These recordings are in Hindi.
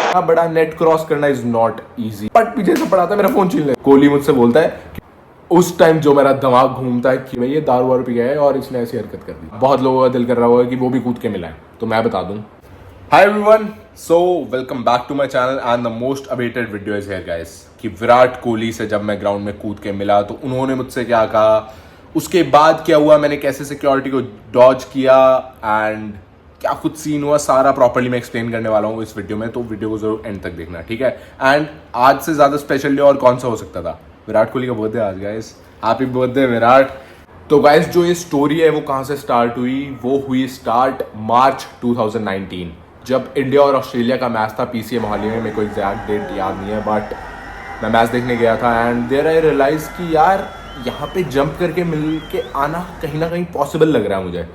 इतना बड़ा नेट क्रॉस करना इज नॉट इजी। बट पीछे से पड़ा था, मेरा फोन छीन ले। कोहली मुझसे बोलता है कि उस टाइम जो मेरा दिमाग घूमता है कि भाई ये दारू वारू पी गया है और इसने ऐसी हरकत कर दी। बहुत लोगों का दिल कर रहा होगा कि वो भी कूद के मिला है, तो मैं बता दूं। Hi everyone, so welcome back to my channel and the most awaited video is here guys. कि विराट कोहली से जब मैं ग्राउंड में कूद के मिला तो उन्होंने मुझसे क्या कहा, उसके बाद क्या हुआ, मैंने कैसे सिक्योरिटी को डॉज किया एंड क्या कुछ सीन हुआ, सारा प्रॉपर्ली मैं एक्सप्लेन करने वाला हूँ इस वीडियो में। तो वीडियो को जरूर एंड तक देखना, ठीक है। एंड आज से ज़्यादा स्पेशल डे और कौन सा हो सकता था, विराट कोहली का बर्थडे आज गाइस। Happy birthday Virat. तो गाइस जो ये स्टोरी है वो कहाँ से स्टार्ट हुई, वो हुई स्टार्ट मार्च 2019 जब इंडिया और ऑस्ट्रेलिया का मैच था पीसीए मोहाली में। मेरे को एग्जैक्ट डेट याद नहीं है, बट मैं मैच देखने गया था एंड देयर आई रियलाइज कि यार यहाँ पे जंप करके मिल के आना कहीं ना कहीं पॉसिबल लग रहा है मुझे।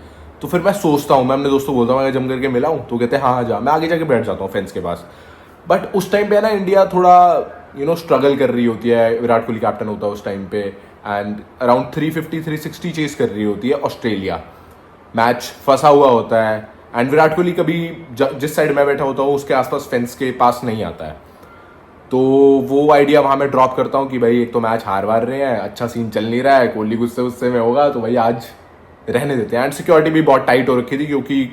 तो फिर मैं सोचता हूँ, मैं अपने दोस्तों को बोलता हूँ मैं जंप करके मिला हूँ, तो कहते हैं हाँ जा। मैं आगे जाके बैठ जाता हूँ फेंस के पास। बट उस टाइम पे ना इंडिया थोड़ा स्ट्रगल कर रही होती है। विराट कोहली कैप्टन होता है उस टाइम पे एंड अराउंड 350-360 चेस कर रही होती है ऑस्ट्रेलिया। मैच फंसा हुआ होता है एंड विराट कोहली कभी जिस साइड में बैठा होता हूँ उसके आसपास फेंस के पास नहीं आता है। तो वो आइडिया वहाँ मैं ड्रॉप करता हूँ कि भाई एक तो मैच हार रहे हैं, अच्छा सीन चल नहीं रहा है, कोहली गुस्से में होगा, तो भाई आज रहने देते हैं। एंड सिक्योरिटी भी बहुत टाइट हो रखी थी क्योंकि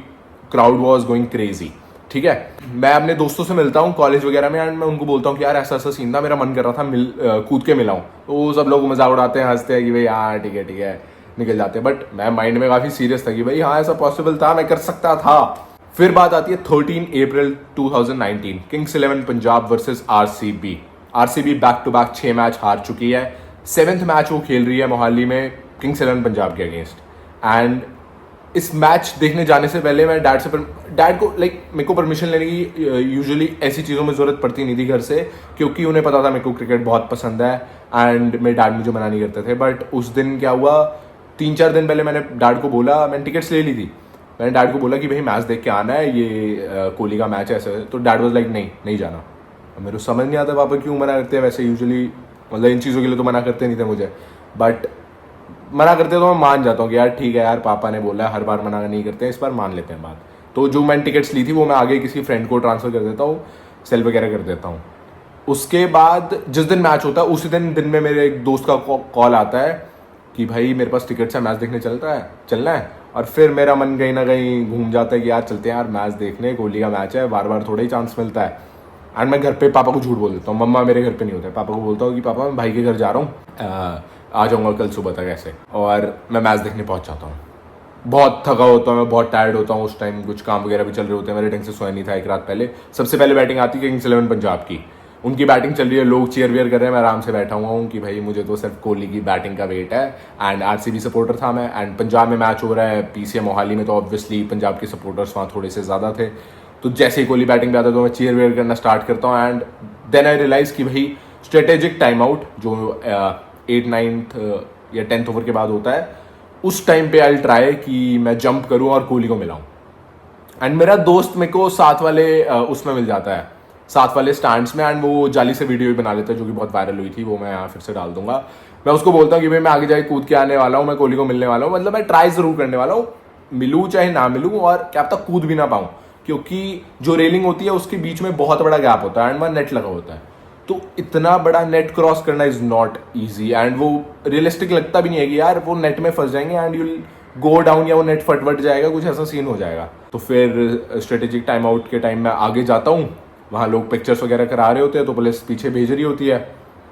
क्राउड वॉज गोइंग क्रेजी, ठीक है। मैं अपने दोस्तों से मिलता हूँ कॉलेज वगैरह में एंड मैं उनको बोलता हूँ कि यार ऐसा ऐसा सीन था, मेरा मन कर रहा था कूद के मिलाऊँ। तो सब लोग मजाक उड़ाते हैं, हंसते हैं कि भाई हाँ ठीक है निकल जाते हैं। बट मैं माइंड में काफ़ी सीरियस था कि भाई हाँ ऐसा पॉसिबल था, मैं कर सकता था। फिर बात आती है 13 April 2019, Kings 11 Punjab versus RCB. RCB back to back 6 match हार चुकी है। 7th मैच वो खेल रही है मोहाली में किंग्स 11 पंजाब के अगेंस्ट। एंड इस मैच देखने जाने से पहले मैं डैड को मेरे को परमिशन लेने की यूजुअली ऐसी चीज़ों में ज़रूरत पड़ती नहीं थी घर से, क्योंकि उन्हें पता था मेरे को क्रिकेट बहुत पसंद है एंड मेरे डैड मुझे मना नहीं करते थे। बट उस दिन क्या हुआ, 3-4 दिन पहले मैंने डैड को बोला, मैंने टिकट्स ले ली थी, मैंने डैड को बोला कि भाई मैच देख के आना है, ये कोहली का मैच है ऐसे। तो डैड वाज लाइक नहीं जाना। मेरे को समझ नहीं आता पापा क्यों मना करते हैं, वैसे यूजुअली मतलब इन चीज़ों के लिए तो मना करते नहीं थे मुझे, बट मना करते तो मैं मान जाता हूँ कि यार ठीक है यार पापा ने बोला है, हर बार मना नहीं करते हैं, इस बार मान लेते हैं बात। तो जो मैंने टिकट्स ली थी वो मैं आगे किसी फ्रेंड को ट्रांसफ़र कर देता हूँ, सेल वगैरह कर देता हूँ। उसके बाद जिस दिन मैच होता है उसी दिन में मेरे एक दोस्त का कॉल आता है कि भाई मेरे पास टिकट्स है, मैच देखने चलना है। और फिर मेरा मन कहीं ना कहीं घूम जाता है कि यार चलते हैं यार मैच देखने, कोहली का मैच है, बार बार थोड़ा ही चांस मिलता है। एंड मैं घर पे पापा को झूठ बोल देता हूँ, मम्मा मेरे घर पे नहीं होता है। पापा को बोलता हूँ कि पापा मैं भाई के घर जा रहा हूँ, आ जाऊँगा कल सुबह तक ऐसे। और मैं मैच देखने पहुँच जाता हूँ। बहुत थका होता हूँ मैं, बहुत टायर्ड होता हूँ उस टाइम, कुछ काम वगैरह भी चल रहे होते हैं, मेरे ढंग से सोया नहीं था एक रात पहले। सबसे पहले बैटिंग आती है किंग्स 11 पंजाब की, उनकी बैटिंग चल रही है, लोग चीयर वियर कर रहे हैं, मैं आराम से बैठा हुआ हूँ कि भाई मुझे तो सिर्फ कोहली की बैटिंग का वेट है। एंड आरसीबी सपोर्टर था मैं, एंड पंजाब में मैच हो रहा है पीसीए मोहाली में, तो ऑब्वियसली पंजाब के सपोर्टर्स वहाँ थोड़े से ज़्यादा थे। तो जैसे ही कोहली बैटिंग पे आता है तो मैं चीयर वेयर करना स्टार्ट करता हूँ। एंड देन आई रियलाइज़ कि भाई स्ट्रेटेजिक टाइम आउट जो 8th 9th या 10th ओवर के बाद होता है, उस टाइम पे आई ट्राई कि मैं जंप करूँ और कोहली को मिलाऊँ। एंड मेरा दोस्त मेरे को साथ वाले उसमें मिल जाता है, साथ वाले स्टैंड्स में, एंड वो जाली से वीडियो भी बना लेता है जो कि बहुत वायरल हुई थी, वो मैं यहाँ फिर से डाल दूंगा। मैं उसको बोलता हूँ कि भाई मैं आगे जाके कूद के आने वाला हूँ, मैं कोहली को मिलने वाला हूँ, मतलब मैं ट्राई ज़रूर करने वाला हूँ, मिलूँ चाहे ना मिलूँ, और क्या पता कूद भी ना पाऊँ, क्योंकि जो रेलिंग होती है उसके बीच में बहुत बड़ा गैप होता है एंड वहाँ नेट लगा होता है। तो इतना बड़ा नेट क्रॉस करना इज़ नॉट ईजी एंड वो रियलिस्टिक लगता भी नहीं है कि यार वो नेट में फंस जाएंगे एंड यूल गो डाउन या वो नेट फटवट जाएगा, कुछ ऐसा सीन हो जाएगा। तो फिर स्ट्रेटेजिक टाइम आउट के टाइम मैं आगे जाता हूँ, वहाँ लोग पिक्चर्स वगैरह करा रहे होते हैं, तो पुलिस पीछे भेज रही होती है।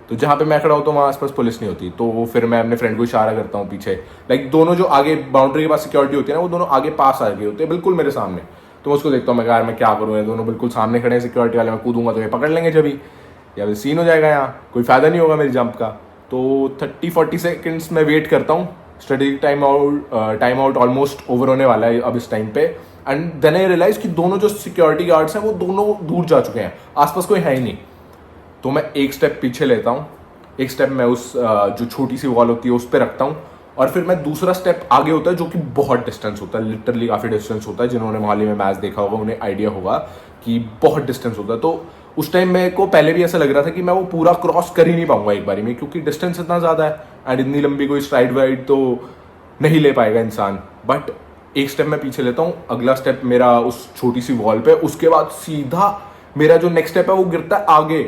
तो जहाँ पे मैं खड़ा होता हूँ वहाँ आसपास पुलिस नहीं होती, तो फिर मैं अपने फ्रेंड को इशारा करता हूँ पीछे, दोनों जो आगे बाउंड्री के पास सिक्योरिटी होती है ना, वो दोनों आगे पास आ गए होते हैं बिल्कुल मेरे सामने। तो मैं उसको देखता हूँ, मैं यार मैं क्या करूँ, ये दोनों बिल्कुल सामने खड़े हैं सिक्योरिटी वाले, मैं कूदूंगा तो ये पकड़ लेंगे जब ही, या फिर सीन हो जाएगा, यहाँ कोई फ़ायदा नहीं होगा मेरी जंप का। तो 30-40 सेकेंड्स में वेट करता हूँ, strategic time out almost over होने वाला है अब इस टाइम पे। एंड देन आई रियलाइज कि दोनों जो सिक्योरिटी गार्ड्स हैं वो दोनों दूर जा चुके हैं, आसपास कोई है ही नहीं। तो मैं एक स्टेप पीछे लेता हूँ, एक स्टेप मैं उस जो छोटी सी वॉल होती है उस पर रखता हूँ, और फिर मैं दूसरा स्टेप आगे होता है जो कि बहुत डिस्टेंस होता है, लिटरली काफ़ी डिस्टेंस होता है। जिन्होंने मोहाली में मैच देखा होगा उन्हें आइडिया होगा कि बहुत डिस्टेंस होता है। तो उस टाइम मेरे को पहले भी ऐसा लग रहा था कि मैं वो पूरा क्रॉस कर ही नहीं पाऊंगा एक बारी में, क्योंकि डिस्टेंस इतना ज़्यादा है एंड इतनी लंबी कोई स्ट्राइड वाइड तो नहीं ले पाएगा इंसान। बट एक स्टेप मैं पीछे लेता हूँ, अगला स्टेप मेरा उस छोटी सी वॉल पे, उसके बाद सीधा मेरा जो नेक्स्ट स्टेप है वो गिरता है आगे,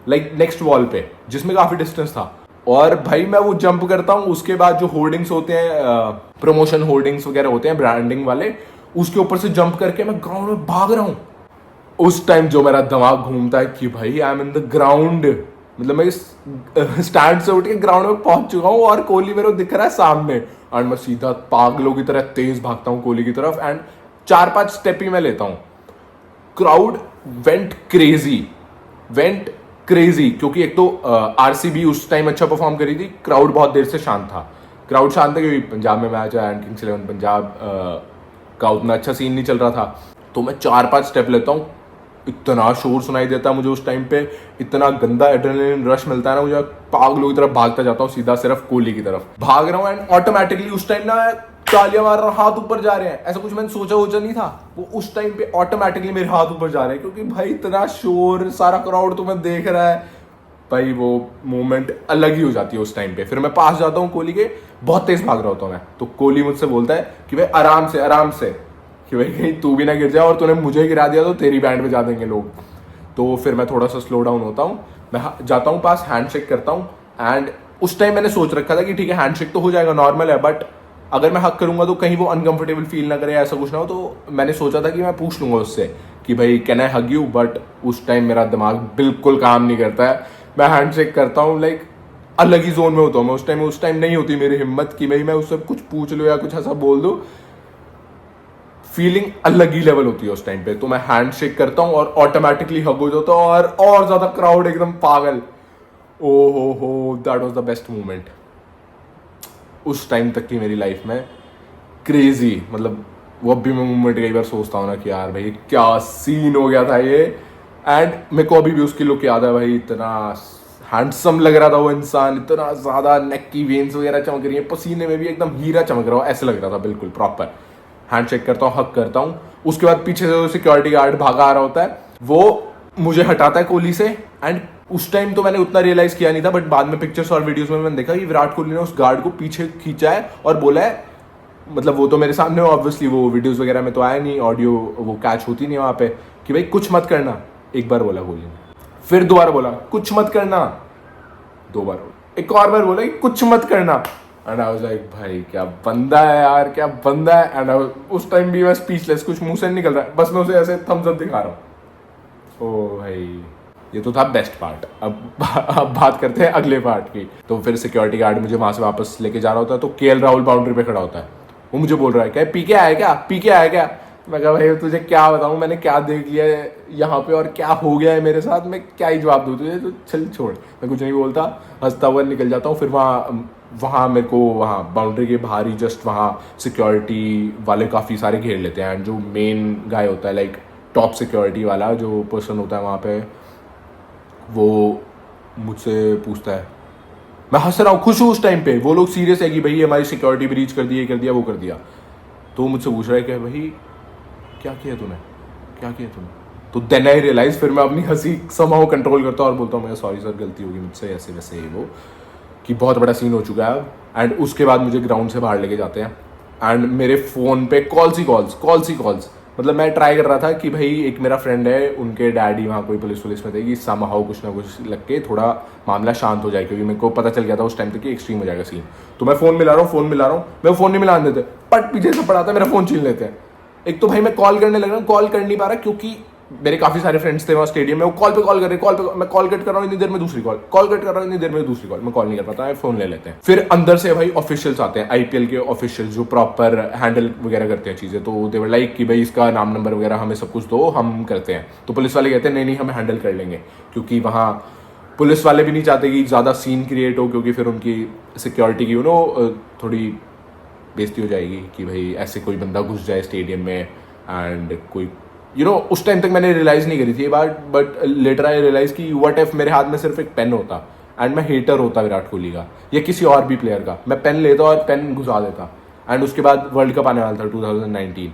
लाइक नेक्स्ट वॉल पे, जिसमें काफी डिस्टेंस था। और भाई मैं वो जंप करता हूँ, उसके बाद जो होर्डिंग्स होते हैं, प्रमोशन होर्डिंग्स वगैरह होते हैं ब्रांडिंग वाले, उसके ऊपर से जंप करके मैं ग्राउंड में भाग रहा हूँ। उस टाइम जो मेरा दिमाग घूमता है कि भाई I am in the ground, मतलब मैं स्टैंड से उठ के ग्राउंड में पहुंच चुका हूँ और कोहली मेरे को दिख रहा है सामने, एंड मैं सीधा पागलों की तरह तेज भागता हूँ कोहली की तरफ, एंड 4-5 स्टेप ही मैं लेता हूँ। क्राउड वेंट क्रेजी, क्योंकि एक तो आरसीबी उस टाइम अच्छा परफॉर्म करी थी, क्राउड बहुत देर से शांत था। क्राउड शांत था क्योंकि पंजाब में मैच है एंड किंग्स 11 पंजाब का उतना अच्छा सीन नहीं चल रहा था। तो मैं 4-5 स्टेप लेता हूँ, इतना शोर सुनाई देता है मुझे उस टाइम पे, इतना गंदा एड्रेनलिन रश मिलता है ना मुझे, पागलों की तरफ भागता जाता हूँ सीधा सिर्फ कोहली की तरफ भाग रहा हूँ। एंड ऑटोमेटिकली उस टाइम ना तालियां मार रहा हूँ, हाथ ऊपर जा रहे हैं, ऐसा कुछ मैंने सोचा नहीं था, वो उस टाइम पे ऑटोमेटिकली मेरे हाथ ऊपर जा रहे हैं, क्योंकि भाई इतना शोर, सारा क्राउड तुम्हें देख रहा है भाई, वो मोमेंट अलग ही हो जाती है उस टाइम पे। फिर मैं पास जाता हूँ कोहली के, बहुत तेज भाग रहा होता हूँ मैं, तो कोहली मुझसे बोलता है कि भाई आराम से, कि भाई कहीं तू भी ना गिर जाए और तूने मुझे गिरा दिया तो तेरी बैंड बजा देंगे लोग। तो फिर मैं थोड़ा सा स्लो डाउन होता हूँ, मैं जाता हूँ पास, हैंडशेक करता हूँ। एंड उस टाइम मैंने सोच रखा था कि ठीक है हैंडशेक तो हो जाएगा, नॉर्मल है, बट अगर मैं हक करूंगा तो कहीं वो अनकंफर्टेबल फील ना करे, ऐसा कुछ ना हो। तो मैंने सोचा था कि मैं पूछ लूंगा उससे कि भाई can I hug you, but उस टाइम मेरा दिमाग बिल्कुल काम नहीं करता है। मैं हैंडशेक करता हूँ, लाइक अलग ही जोन में होता हूँ मैं उस टाइम नहीं होती मेरी हिम्मत कि भाई मैं उससे कुछ पूछ लूँ या कुछ ऐसा बोल दूँ। फीलिंग अलग ही लेवल होती है उस टाइम पे। तो मैं हैंडशेक करता हूँ और ऑटोमेटिकली हग हो जाता हूँ, और ज्यादा क्राउड एकदम पागल। ओ हो that was the best moment उस टाइम तक की मेरी लाइफ में, क्रेजी। मतलब वो अभी मैं मोमेंट कई बार सोचता हूँ ना कि यार भाई क्या सीन हो गया था ये। एंड मेरे को अभी भी उसकी लुक याद है भाई, इतना हैंडसम लग रहा था वो इंसान, इतना ज्यादा नेक की वेन्स वगैरह चमक रही है, पसीने में भी एकदम हीरा चमक रहा हो, ऐसे लग रहा था बिल्कुल प्रॉपर। हैंडशेक करता हूँ, हक करता हूँ, उसके बाद पीछे से सिक्योरिटी गार्ड भागा आ रहा होता है, वो मुझे हटाता है कोहली से। एंड उस टाइम तो मैंने उतना रियलाइज किया नहीं था, बट बाद में पिक्चर्स और वीडियोस में मैंने देखा कि विराट कोहली ने उस गार्ड को पीछे खींचा है और बोला है, मतलब वो तो मेरे सामने ऑब्वियसली वो वीडियोस वगैरह में तो आया नहीं, ऑडियो वो कैच होती नहीं वहां पे, कि भाई कुछ मत करना। एक बार बोला कोहली ने, फिर दोबारा बोला कुछ मत करना, 2 बार बोला, एक और बार बोला कि कुछ मत करना। एंड आई वाज लाइक भाई क्या बंदा है यार, क्या बंदा है। एंड उस टाइम भी मैं स्पीचलेस, कुछ मुंह से नहीं निकल रहा है, बस मैं उसे ऐसे थम्स अप दिखा रहा हूँ। ओ भाई ये तो था बेस्ट पार्ट। अब बात करते हैं अगले पार्ट की। तो फिर सिक्योरिटी गार्ड मुझे वहां से वापस लेके जा रहा होता है, तो केएल राहुल बाउंड्री पे खड़ा होता है, वो मुझे बोल रहा है क्या पी के आया क्या। मैं कहा भाई तुझे क्या बताऊं, मैंने क्या देख लिया है यहाँ पे और क्या हो गया है मेरे साथ, मैं क्या ही जवाब दूं तुझे, तो चल छोड़। मैं कुछ नहीं बोलता, हंसता हुआ निकल जाता हूँ। फिर वहाँ मेरे को वहाँ बाउंड्री के बाहर ही जस्ट वहाँ सिक्योरिटी वाले काफ़ी सारे घेर लेते हैं। एंड जो मेन गाय होता है, लाइक टॉप सिक्योरिटी वाला जो पर्सन होता है वहाँ पे, वो मुझसे पूछता है, मैं हंस रहा हूँ, खुश हूँ उस टाइम पे, वो लोग सीरियस है कि भाई हमारी सिक्योरिटी ब्रीच कर दी, ये कर दिया वो कर दिया। तो वो मुझसे पूछ रहा है कि भाई क्या किया तूने। तो देन आई रियलाइज, फिर मैं अपनी हंसी समहाउ कंट्रोल करता हूँ और बोलता हूँ मैं सॉरी सर, गलती होगी मुझसे, ऐसे वैसे वो, कि बहुत बड़ा सीन हो चुका है। एंड उसके बाद मुझे ग्राउंड से बाहर लेके जाते हैं, एंड मेरे फ़ोन पे कॉल्स ही कॉल्स। मतलब मैं ट्राई कर रहा था कि भाई एक मेरा फ्रेंड है, उनके डैडी वहाँ कोई पुलिस में थे, कि समहाउ कुछ ना कुछ लग के थोड़ा मामला शांत हो जाए, क्योंकि मेरे को पता चल गया था उस टाइम तक कि एक्सट्रीम हो जाएगा सीन। तो मैं फ़ोन मिला रहा हूँ, मैं फ़ोन नहीं मिलाने देते, पट पीछे से पड़ा था, मेरा फ़ोन छीन लेते हैं। एक तो भाई मैं कॉल करने लग रहा हूँ, कॉल कर नहीं पा रहा, क्योंकि मेरे काफ़ी सारे फ्रेंड्स थे वहाँ स्टेडियम में, वो कॉल कर रहे, मैं कॉल कट कर रहा हूँ, इतनी देर में दूसरी कॉल कट कर रहा हूँ, इतनी देर में दूसरी कॉल, मैं कॉल नहीं कर पाता, फ़ोन ले लेते हैं। फिर अंदर से भाई ऑफिशियल्स आते हैं, आईपीएल के ऑफिशियल्स जो प्रॉपर हैंडल वगैरह करते हैं चीज़ें। तो दे वर लाइक कि भाई इसका नाम नंबर वगैरह हमें सब कुछ दो, हम करते हैं। तो पुलिस वाले कहते हैं नहीं हम हैंडल कर लेंगे, क्योंकि वहाँ पुलिस वाले भी नहीं चाहते कि ज़्यादा सीन क्रिएट हो, क्योंकि फिर उनकी सिक्योरिटी की थोड़ी बेइज्जती हो जाएगी कि भाई ऐसे कोई बंदा घुस जाए स्टेडियम में। एंड कोई उस टाइम तक मैंने रियलाइज़ नहीं करी थी ये बात, बट लेटर आई रियलाइज़ कि व्हाट इफ मेरे हाथ में सिर्फ एक पेन होता एंड मैं हेटर होता विराट कोहली का या किसी और भी प्लेयर का, मैं पेन लेता और पेन घुसा देता। एंड उसके बाद वर्ल्ड कप आने वाला था 2019,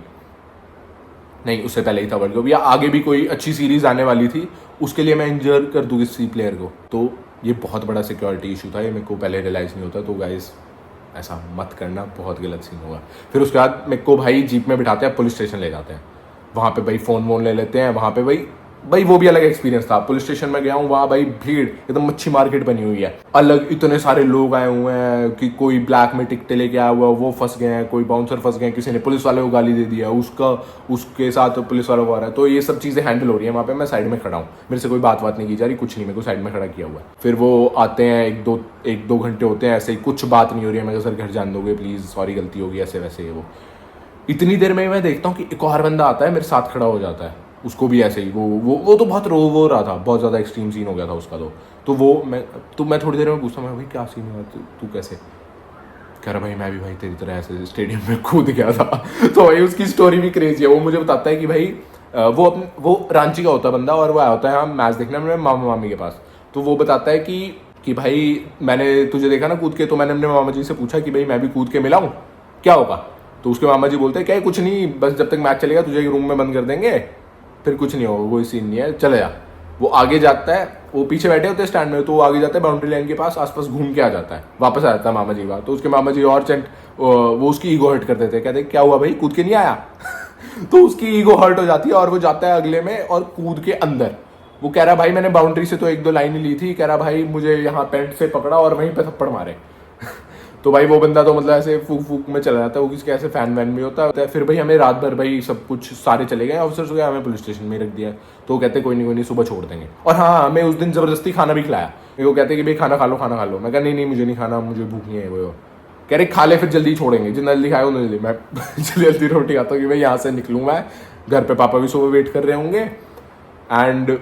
नहीं उससे पहले ही था वर्ल्ड कप, या आगे भी कोई अच्छी सीरीज़ आने वाली थी, उसके लिए मैं इंजर कर दूँ किसी प्लेयर को। तो ये बहुत बड़ा सिक्योरिटी इशू था, ये मेरे को पहले रियलाइज़ नहीं होता। तो गाइस ऐसा मत करना, बहुत गलत सीन होगा। फिर उसके बाद मेरे को भाई जीप में बिठाते हैं, पुलिस स्टेशन ले जाते हैं, वहाँ पे भाई फ़ोन ले लेते हैं, वहाँ पे भाई भाई वो भी अलग एक्सपीरियंस था। पुलिस स्टेशन में गया हूँ, वहाँ भाई भीड़ एकदम मच्छी मार्केट बनी हुई है, अलग इतने सारे लोग आए हुए हैं कि कोई ब्लैक में टिकटें लेके आया हुआ वो फंस गए हैं, कोई बाउंसर फंस गए हैं, किसी ने पुलिस वाले को गाली दे दिया, उसके साथ पुलिस वालों को आ रहा है। तो ये सब चीज़ें हैंडल हो रही है वहाँ पे, मैं साइड में खड़ा हूँ, मेरे से कोई बात नहीं की जा रही, कुछ नहीं, मेरे को साइड में खड़ा किया हुआ है। फिर वो आते हैं, एक दो घंटे होते हैं ऐसे ही, कुछ बात नहीं हो रही है। मैं सर घर जान दोगे प्लीज़, सॉरी गलती होगी, ऐसे वैसे वो। इतनी देर में मैं देखता हूँ कि एक और बंदा आता है, मेरे साथ खड़ा हो जाता है, उसको भी ऐसे ही वो तो बहुत रो रहा था, बहुत ज़्यादा एक्सट्रीम सीन हो गया था उसका। तो मैं थोड़ी देर में पूछता हूँ भाई क्या सीन हुआ, तू कैसे? कह रहा भाई मैं भी भाई तेरी तरह ऐसे स्टेडियम में कूद गया था। तो भाई उसकी स्टोरी भी क्रेजी है। वो मुझे बताता है कि भाई वो रांची का होता है बंदा, और वो आया होता है यहाँ मैच देखने में मामा मामी के पास। तो वो बताता है कि भाई मैंने तुझे देखा ना कूद के, तो मैंने अपने मामा जी से पूछा कि भाई मैं भी कूद के मिला हूँ, क्या होगा? तो उसके मामा जी बोलते हैं क्या कुछ नहीं, बस जब तक मैच चलेगा तुझे एक रूम में बंद कर देंगे, फिर कुछ नहीं होगा, कोई सीन नहीं है, चले जा। वो आगे जाता है, वो पीछे बैठे होते हैं स्टैंड में, तो वो आगे जाता है बाउंड्री लाइन के पास, आसपास घूम के आ जाता है, वापस आ जाता है मामा जी का। तो उसके मामा जी और वो उसकी ईगो हर्ट कर देते हैं, कहते हैं क्या हुआ भाई कूद के नहीं आया? तो उसकी ईगो हर्ट हो जाती है और वो जाता है अगले में और कूद के अंदर। वो कह रहा भाई मैंने बाउंड्री से तो एक दो लाइन ही ली थी, कह रहा भाई मुझे यहाँ पेंट से पकड़ा और वहीं पे थप्पड़ मारे। तो भाई वो बंदा तो मतलब ऐसे फूक फूक में चला जाता है, वो किसी ऐसे फैन वैन भी होता है। फिर भाई हमें रात भर भाई सब कुछ सारे चले गए ऑफिसर्स हो गए, हमें पुलिस स्टेशन में रख दिया। तो वो कहते कोई नहीं सुबह छोड़ देंगे। और हाँ, हमें उस दिन जबरदस्ती खाना भी खिलाया। वो कहते कि भाई खाना खा लो। मैं कहा नहीं मुझे नहीं खाना, मुझे भूख नहीं है। वो कह रहे खा ले फिर जल्दी छोड़ेंगे, जितना जल्दी खाए उतना जल्दी। मैं जल्दी रोटी खाता हूँ कि भाई यहाँ से निकलूँ मैं, घर पे पापा भी सुबह वेट कर रहे होंगे। एंड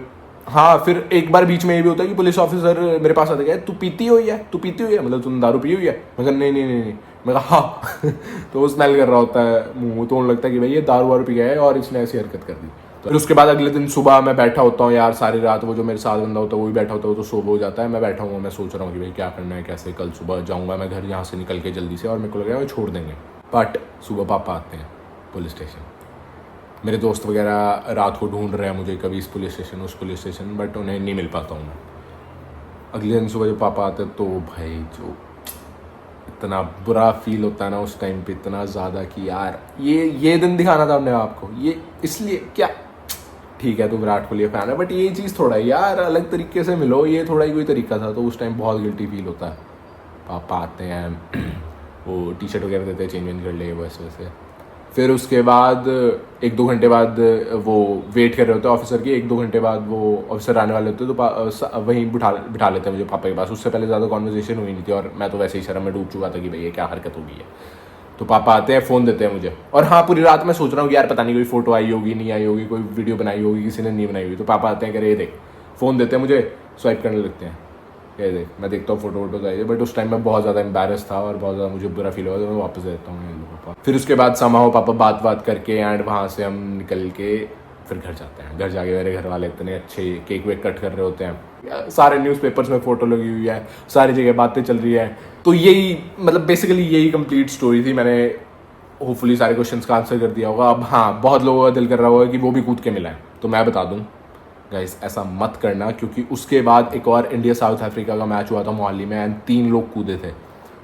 हाँ, फिर एक बार बीच में ये भी होता है कि पुलिस ऑफिसर मेरे पास आता है, तू पीती हुई है मतलब तुमने दारू पी हुई है? मैं कहा नहीं। मैं कहा हाँ। तो वो स्मेल कर रहा होता है मुंह, तो उन्हें लगता है कि भाई ये दारू वारू पी गया है और इसने ऐसी हरकत कर दी। तो फिर उसके बाद अगले दिन सुबह मैं बैठा होता हूँ यार सारी रात, वो जो मेरे साथ बंदा होता है वो भी बैठा होता है, वो तो सो हो जाता है, मैं बैठा हूँ, मैं सोच रहा हूँ कि भाई क्या करना है, कैसे कल सुबह जाऊँगा मैं घर यहाँ से निकल के जल्दी से, और मेरे को लग रहा है वो छोड़ देंगे। बट सुबह पापा आते हैं पुलिस स्टेशन, मेरे दोस्त वगैरह रात को ढूंढ रहे हैं मुझे, कभी इस पुलिस स्टेशन उस पुलिस स्टेशन, बट उन्हें नहीं मिल पाता हूँ मैं। अगले दिन सुबह जब पापा आते तो भाई जो इतना बुरा फील होता है ना उस टाइम पे, इतना ज़्यादा कि यार ये दिन दिखाना था अपने आप को, ये इसलिए क्या, ठीक है तू विराट कोहली फैन है बट ये चीज़ थोड़ा यार अलग तरीके से मिलो, ये थोड़ा ही कोई तरीका था। तो उस टाइम बहुत गिल्टी फील होता है। पापा आते हैं वो टी शर्ट वगैरह देते हैं, चेंज वेंज कर ले वैसे वैसे। फिर उसके बाद एक दो घंटे बाद वो वेट कर रहे होते हैं ऑफिसर की, एक दो घंटे बाद वो ऑफिसर आने वाले होते हैं, तो वहीं बिठा लेते हैं मुझे पापा के पास। उससे पहले ज़्यादा कॉन्वर्सेशन हुई नहीं थी और मैं तो वैसे ही शर्म में डूब चुका था कि भाई ये क्या हरकत हो गई है। तो पापा आते हैं, फ़ोन देते हैं मुझे, और हाँ पूरी रात मैं सोच रहा हूँ कि यार पता नहीं कोई फोटो आई होगी नहीं आई होगी, कोई वीडियो बनाई होगी किसी ने नहीं बनाई होगी। तो पापा आते हैं, कह रहे ये देख, फ़ोन देते हैं मुझे, स्वाइप करने लगते हैं, ये देख। मैं देखता हूँ फोटो वोटो आई, बट उस टाइम में बहुत ज़्यादा एम्बेरस था और बहुत ज़्यादा मुझे बुरा फील हुआ, तो मैं वापस देता हूँ पापा। फिर उसके बाद समाओ पापा बात करके एंड वहाँ से हम निकल के फिर घर जाते हैं। घर जाके मेरे घर वाले इतने अच्छे केक वेक कट कर रहे होते हैं, सारे न्यूज़पेपर्स में फ़ोटो लगी हुई है, सारी जगह बातें चल रही है। तो यही मतलब बेसिकली यही कंप्लीट स्टोरी थी। मैंने होपफुली सारे क्वेश्चंस का आंसर कर दिया होगा। अब हाँ, बहुत लोगों का दिल कर रहा होगा कि वो भी कूद के मिला है, तो मैं बता दूं गाइस ऐसा मत करना, क्योंकि उसके बाद एक और इंडिया साउथ अफ्रीका का मैच हुआ था मोहाली में एंड 3 लोग कूदे थे,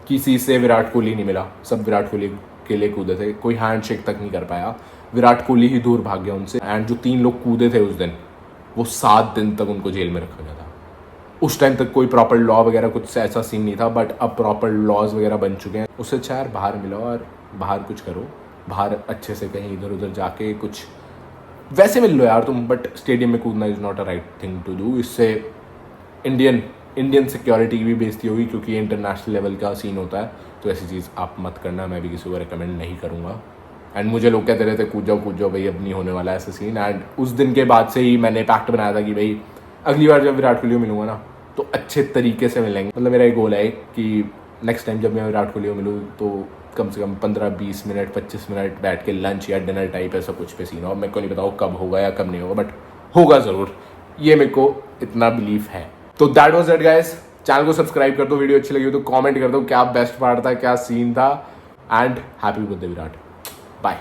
किसी से विराट कोहली नहीं मिला, सब विराट कोहली के लिए कूदे थे, कोई हैंडशेक तक नहीं कर पाया, विराट कोहली ही दूर भाग गया उनसे। एंड जो 3 लोग कूदे थे उस दिन, वो 7 दिन तक उनको जेल में रखा गया था। उस टाइम तक कोई प्रॉपर लॉ वगैरह कुछ ऐसा सीन नहीं था, बट अब प्रॉपर लॉज वगैरह बन चुके हैं। उससे अच्छा यार बाहर मिलो और बाहर कुछ करो, बाहर अच्छे से कहीं इधर उधर जाके कुछ वैसे मिल लो यार तुम, बट स्टेडियम में कूदना is not a right thing to do. इससे इंडियन सिक्योरिटी की भी बेइज्जती होगी, क्योंकि ये इंटरनेशनल लेवल का सीन होता है। तो ऐसी चीज़ आप मत करना, मैं भी किसी को रिकमेंड नहीं करूँगा। एंड मुझे लोग कहते रहते कूद जाओ भाई, अब नहीं होने वाला ऐसा सीन। एंड उस दिन के बाद से ही मैंने पैक्ट बनाया था कि भाई अगली बार जब विराट कोहली मिलूंगा ना तो अच्छे तरीके से मिलेंगे। मतलब मेरा एक गोल है कि नेक्स्ट टाइम जब मैं विराट कोहली मिलूँ तो कम से कम 15-20 मिनट 25 मिनट बैठ के लंच या डिनर टाइप ऐसा कुछ पे सीन हो। मेरे को नहीं बताओ कब होगा या कब नहीं होगा, बट होगा ज़रूर, ये मेरे को इतना बिलीव है। तो that was it guys. Channel को सब्सक्राइब कर दो, वीडियो अच्छी लगी हो तो कमेंट कर दो क्या बेस्ट पार्ट था, क्या सीन था। And happy birthday Virat, bye.